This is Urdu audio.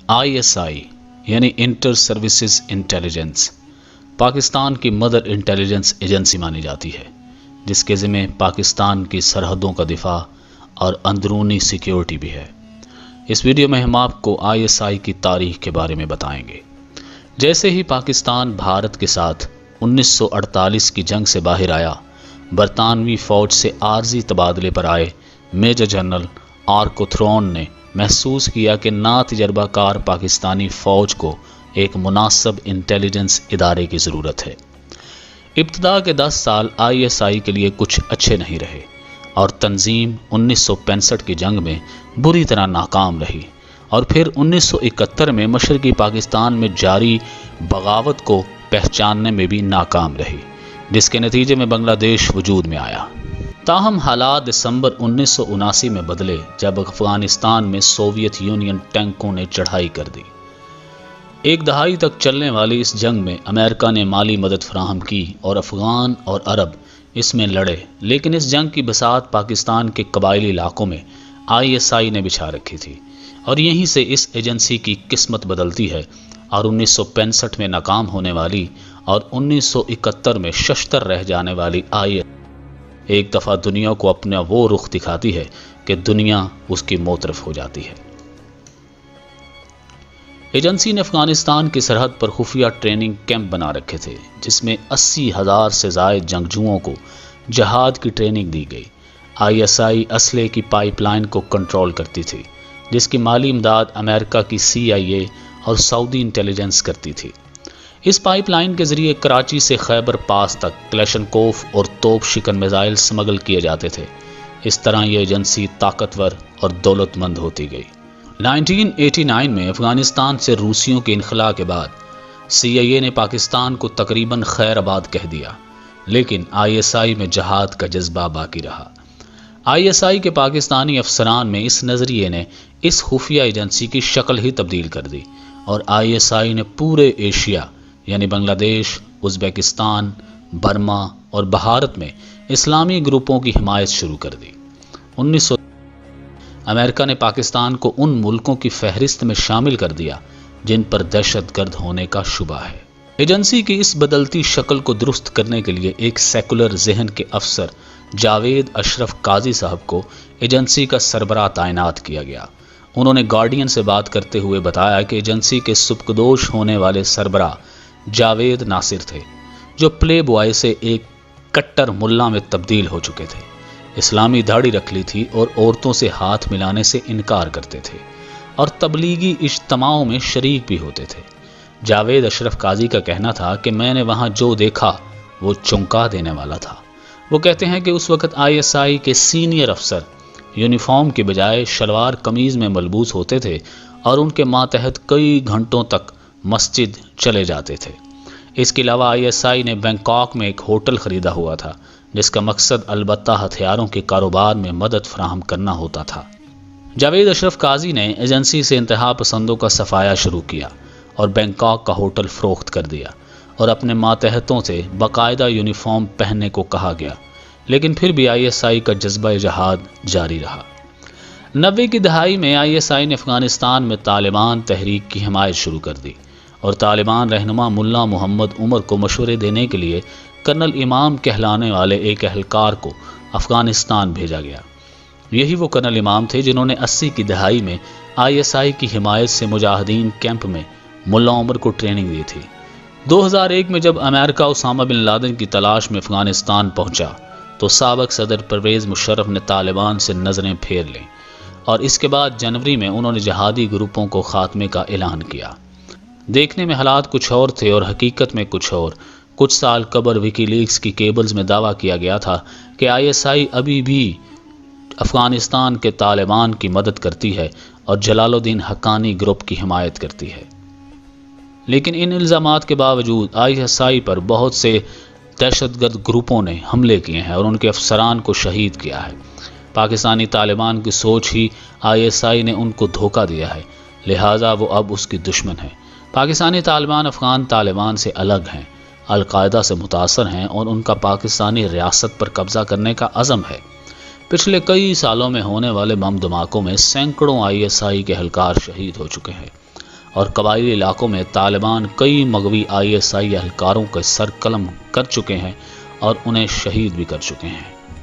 ISI یعنی انٹر سروسز انٹیلیجنس پاکستان کی مدر انٹیلیجنس ایجنسی مانی جاتی ہے، جس کے ذمہ پاکستان کی سرحدوں کا دفاع اور اندرونی سیکیورٹی بھی ہے۔ اس ویڈیو میں ہم آپ کو ISI کی تاریخ کے بارے میں بتائیں گے۔ جیسے ہی پاکستان بھارت کے ساتھ 1948 کی جنگ سے باہر آیا، برطانوی فوج سے عارضی تبادلے پر آئے میجر جنرل آرکوتھرون نے محسوس کیا کہ ناتجربہ کار پاکستانی فوج کو ایک مناسب انٹیلیجنس ادارے کی ضرورت ہے۔ ابتدا کے 10 سال ISI کے لیے کچھ اچھے نہیں رہے اور تنظیم 1965 کی جنگ میں بری طرح ناکام رہی، اور پھر 1971 میں مشرقی پاکستان میں جاری بغاوت کو پہچاننے میں بھی ناکام رہی، جس کے نتیجے میں بنگلہ دیش وجود میں آیا۔ تاہم حالات دسمبر 1979 میں بدلے جب افغانستان میں سوویت یونین ٹینکوں نے چڑھائی کر دی۔ ایک دہائی تک چلنے والی اس جنگ میں امریکہ نے مالی مدد فراہم کی اور افغان اور عرب اس میں لڑے، لیکن اس جنگ کی بساط پاکستان کے قبائلی علاقوں میں ISI نے بچھا رکھی تھی، اور یہیں سے اس ایجنسی کی قسمت بدلتی ہے اور 1965 میں ناکام ہونے والی اور 1971 میں ششتر رہ جانے والی ISI ایک دفعہ دنیا کو اپنا وہ رخ دکھاتی ہے کہ دنیا اس کی موطرف ہو جاتی ہے۔ ایجنسی نے افغانستان کی سرحد پر خفیہ ٹریننگ کیمپ بنا رکھے تھے، جس میں 80,000 سے زائد جنگجوؤں کو جہاد کی ٹریننگ دی گئی۔ ISI اسلحے کی پائپ لائن کو کنٹرول کرتی تھی، جس کی مالی امداد امریکہ کی CIA اور سعودی انٹیلیجنس کرتی تھی۔ اس پائپ لائن کے ذریعے کراچی سے خیبر پاس تک کلیشنکوف اور توپ شکن میزائل سمگل کیے جاتے تھے۔ اس طرح یہ ایجنسی طاقتور اور دولت مند ہوتی گئی۔ 1989 میں افغانستان سے روسیوں کے انخلاء کے بعد CIA نے پاکستان کو تقریباً خیر آباد کہہ دیا، لیکن ISI میں جہاد کا جذبہ باقی رہا۔ ISI کے پاکستانی افسران میں اس نظریے نے اس خفیہ ایجنسی کی شکل ہی تبدیل کر دی، اور ISI نے پورے ایشیا یعنی بنگلہ دیش، ازبکستان، برما اور بھارت میں اسلامی گروپوں کی حمایت شروع کر دی۔ 1900 امریکہ نے پاکستان کو ان ملکوں کی فہرست میں شامل کر دیا جن پر دہشت گرد ہونے کا شبہ ہے۔ ایجنسی کی اس بدلتی شکل کو درست کرنے کے لیے ایک سیکولر ذہن کے افسر جاوید اشرف قاضی صاحب کو ایجنسی کا سربراہ تعینات کیا گیا۔ انہوں نے گارڈین سے بات کرتے ہوئے بتایا کہ ایجنسی کے سبکدوش ہونے والے سربراہ جاوید ناصر تھے، جو پلے بوائے سے ایک کٹر ملا میں تبدیل ہو چکے تھے، اسلامی داڑھی رکھ لی تھی اور عورتوں سے ہاتھ ملانے سے انکار کرتے تھے، اور تبلیغی اجتماعوں میں شریک بھی ہوتے تھے۔ جاوید اشرف قاضی کا کہنا تھا کہ میں نے وہاں جو دیکھا وہ چونکا دینے والا تھا۔ وہ کہتے ہیں کہ اس وقت ISI کے سینئر افسر یونیفارم کے بجائے شلوار قمیض میں ملبوس ہوتے تھے اور ان کے ماتحت کئی گھنٹوں تک مسجد چلے جاتے تھے۔ اس کے علاوہ ISI نے بینکاک میں ایک ہوٹل خریدا ہوا تھا، جس کا مقصد البتہ ہتھیاروں کے کاروبار میں مدد فراہم کرنا ہوتا تھا۔ جاوید اشرف قاضی نے ایجنسی سے انتہا پسندوں کا صفایا شروع کیا اور بینکاک کا ہوٹل فروخت کر دیا، اور اپنے ماتحتوں سے باقاعدہ یونیفارم پہننے کو کہا گیا، لیکن پھر بھی ISI کا جذبہ جہاد جاری رہا۔ 90 کی دہائی میں ISI نے افغانستان میں طالبان تحریک کی حمایت شروع کر دی، اور طالبان رہنما ملا محمد عمر کو مشورے دینے کے لیے کرنل امام کہلانے والے ایک اہلکار کو افغانستان بھیجا گیا۔ یہی وہ کرنل امام تھے جنہوں نے 80 کی دہائی میں ISI کی حمایت سے مجاہدین کیمپ میں ملا عمر کو ٹریننگ دی تھی۔ 2001 میں جب امریکہ اسامہ بن لادن کی تلاش میں افغانستان پہنچا تو سابق صدر پرویز مشرف نے طالبان سے نظریں پھیر لیں، اور اس کے بعد جنوری میں انہوں نے جہادی گروپوں کو خاتمے کا اعلان کیا۔ دیکھنے میں حالات کچھ اور تھے اور حقیقت میں کچھ اور۔ کچھ سال قبل وکی لیکس کی کیبلز میں دعویٰ کیا گیا تھا کہ ISI ابھی بھی افغانستان کے طالبان کی مدد کرتی ہے اور جلال الدین حقانی گروپ کی حمایت کرتی ہے، لیکن ان الزامات کے باوجود ISI پر بہت سے دہشت گرد گروپوں نے حملے کیے ہیں اور ان کے افسران کو شہید کیا ہے۔ پاکستانی طالبان کی سوچ ہی ISI نے ان کو دھوکہ دیا ہے، لہٰذا وہ اب اس کی دشمن ہے۔ پاکستانی طالبان افغان طالبان سے الگ ہیں، القاعدہ سے متاثر ہیں اور ان کا پاکستانی ریاست پر قبضہ کرنے کا عزم ہے۔ پچھلے کئی سالوں میں ہونے والے بم دھماکوں میں سینکڑوں ISI کے اہلکار شہید ہو چکے ہیں۔ اور قبائلی علاقوں میں طالبان کئی مغوی ISI اہلکاروں کے سر قلم کر چکے ہیں اور انہیں شہید بھی کر چکے ہیں۔